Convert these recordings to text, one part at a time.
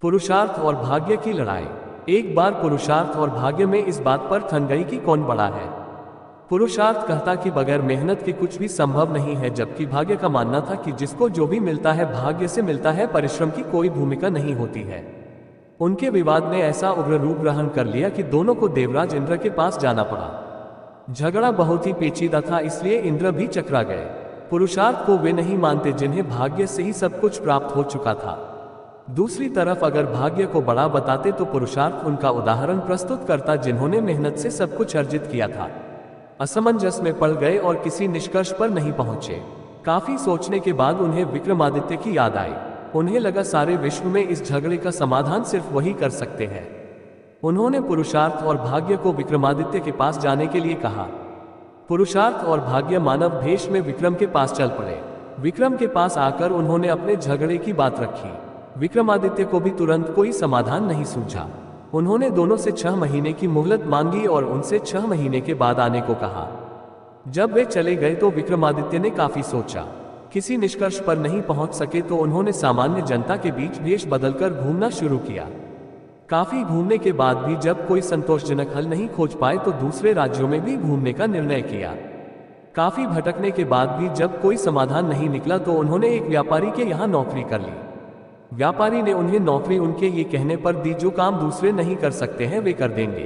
पुरुषार्थ और भाग्य की लड़ाई। एक बार पुरुषार्थ और भाग्य में इस बात पर ठन गई कि कौन बड़ा है। पुरुषार्थ कहता कि बगैर मेहनत के कुछ भी संभव नहीं है, जबकि भाग्य का मानना था कि जिसको जो भी मिलता है भाग्य से मिलता है, परिश्रम की कोई भूमिका नहीं होती है। उनके विवाद ने ऐसा उग्र रूप ग्रहण कर लिया कि दोनों को देवराज इंद्र के पास जाना पड़ा। झगड़ा बहुत ही पेचीदा था, इसलिए इंद्र भी चकरा गए। पुरुषार्थ को वे नहीं मानते जिन्हें भाग्य से ही सब कुछ प्राप्त हो चुका था। दूसरी तरफ अगर भाग्य को बड़ा बताते तो पुरुषार्थ उनका उदाहरण प्रस्तुत करता जिन्होंने मेहनत से सब कुछ अर्जित किया था। असमंजस में पड़ गए और किसी निष्कर्ष पर नहीं पहुंचे। काफी सोचने के बाद उन्हें विक्रमादित्य की याद आई। उन्हें लगा सारे विश्व में इस झगड़े का समाधान सिर्फ वही कर सकते हैं। उन्होंने पुरुषार्थ और भाग्य को विक्रमादित्य के पास जाने के लिए कहा। पुरुषार्थ और भाग्य मानव भेष में विक्रम के पास चल पड़े। विक्रम के पास आकर उन्होंने अपने झगड़े की बात रखी। विक्रमादित्य को भी तुरंत कोई समाधान नहीं सूझा। उन्होंने दोनों से 6 महीने की मोहलत मांगी और उनसे 6 महीने के बाद आने को कहा। जब वे चले गए तो विक्रमादित्य ने काफी सोचा। किसी निष्कर्ष पर नहीं पहुंच सके तो उन्होंने सामान्य जनता के बीच भेष बदलकर घूमना शुरू किया। काफी घूमने के बाद भी जब कोई संतोषजनक हल नहीं खोज पाए तो दूसरे राज्यों में भी घूमने का निर्णय किया। काफी भटकने के बाद भी जब कोई समाधान नहीं निकला तो उन्होंने एक व्यापारी के यहाँ नौकरी कर ली। व्यापारी ने उन्हें नौकरी उनके ये कहने पर दी, जो काम दूसरे नहीं कर सकते हैं वे कर देंगे।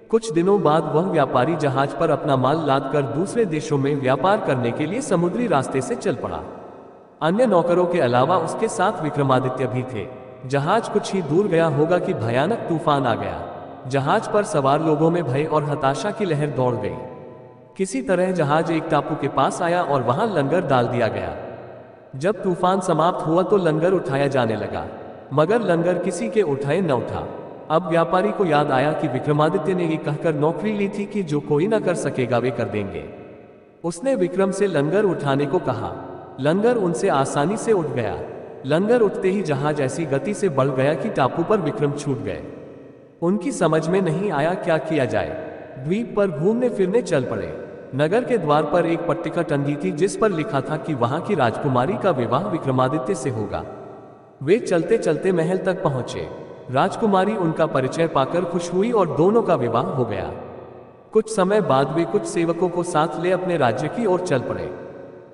कुछ दिनों बाद वह व्यापारी जहाज पर अपना माल लादकर दूसरे देशों में व्यापार करने के लिए समुद्री रास्ते से चल पड़ा। अन्य नौकरों के अलावा उसके साथ विक्रमादित्य भी थे। जहाज कुछ ही दूर गया होगा कि भयानक तूफान आ गया। जहाज पर सवार लोगों में भय और हताशा की लहर दौड़ गई। किसी तरह जहाज एक टापू के पास आया और वहां लंगर डाल दिया गया। जब तूफान समाप्त हुआ तो लंगर उठाया जाने लगा, मगर लंगर किसी के उठाए न उठा। अब व्यापारी को याद आया कि विक्रमादित्य ने ये कहकर नौकरी ली थी कि जो कोई न कर सकेगा वे कर देंगे। उसने विक्रम से लंगर उठाने को कहा। लंगर उनसे आसानी से उठ गया। लंगर उठते ही जहाज ऐसी गति से बढ़ गया कि टापू पर विक्रम छूट गए। उनकी समझ में नहीं आया क्या किया जाए। द्वीप पर घूमने फिरने चल पड़े। नगर के द्वार पर एक पट्टिका टंगी थी जिस पर लिखा था कि वहां की राजकुमारी का विवाह विक्रमादित्य से होगा। वे चलते चलते महल तक पहुंचे। राजकुमारी उनका परिचय पाकर खुश हुई और दोनों का विवाह हो गया। कुछ समय बाद वे कुछ सेवकों को साथ ले अपने राज्य की ओर चल पड़े।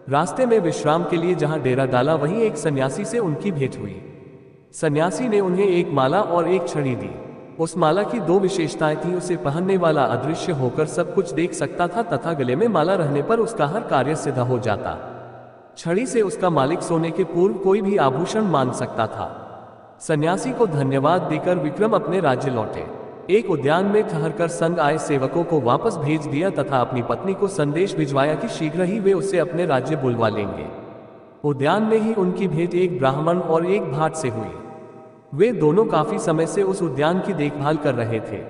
रास्ते में विश्राम के लिए जहां डेरा डाला वहीं एक सन्यासी से उनकी भेंट हुई। सन्यासी ने उन्हें एक माला और एक छड़ी दी। उस माला की 2 विशेषताएं थी। उसे पहनने वाला अदृश्य होकर सब कुछ देख सकता था तथा गले में माला रहने पर उसका हर कार्य सिद्ध हो जाता। छड़ी से उसका मालिक सोने के पूर्व कोई भी आभूषण मान सकता था। सन्यासी को धन्यवाद देकर विक्रम अपने राज्य लौटे। एक उद्यान में ठहरकर संग आए सेवकों को वापस भेज दिया तथा अपनी पत्नी को संदेश भिजवाया कि शीघ्र ही वे उसे अपने राज्य बुलवा लेंगे। उद्यान में ही उनकी भेंट एक ब्राह्मण और एक भाट से हुई। वे दोनों काफी समय से उस उद्यान की देखभाल कर रहे थे।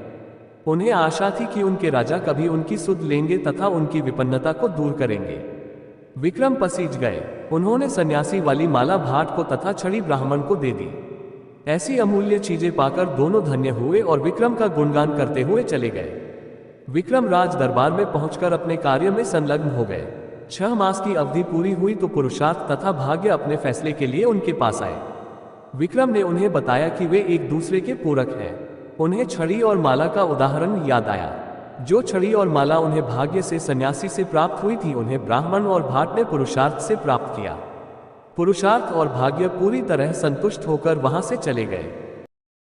उन्हें आशा थी कि उनके राजा कभी उनकी सुध लेंगे तथा उनकी विपन्नता को दूर करेंगे। विक्रम पसीज गए। उन्होंने सन्यासी वाली माला भाट को तथा छड़ी ब्राह्मण को दे दी। ऐसी अमूल्य चीजें पाकर दोनों धन्य हुए और विक्रम का गुणगान करते हुए चले गए। विक्रम राज दरबार में पहुंचकर अपने कार्य में संलग्न हो गए। 6 मास की अवधि पूरी हुई तो पुरुषार्थ तथा भाग्य अपने फैसले के लिए उनके पास आए। विक्रम ने उन्हें बताया कि वे एक दूसरे के पूरक हैं। उन्हें छड़ी और माला का उदाहरण याद आया। जो छड़ी और माला उन्हें भाग्य से सन्यासी से प्राप्त हुई थी, उन्हें ब्राह्मण और भाट ने पुरुषार्थ से प्राप्त किया। पुरुषार्थ और भाग्य पूरी तरह संतुष्ट होकर वहां से चले गए।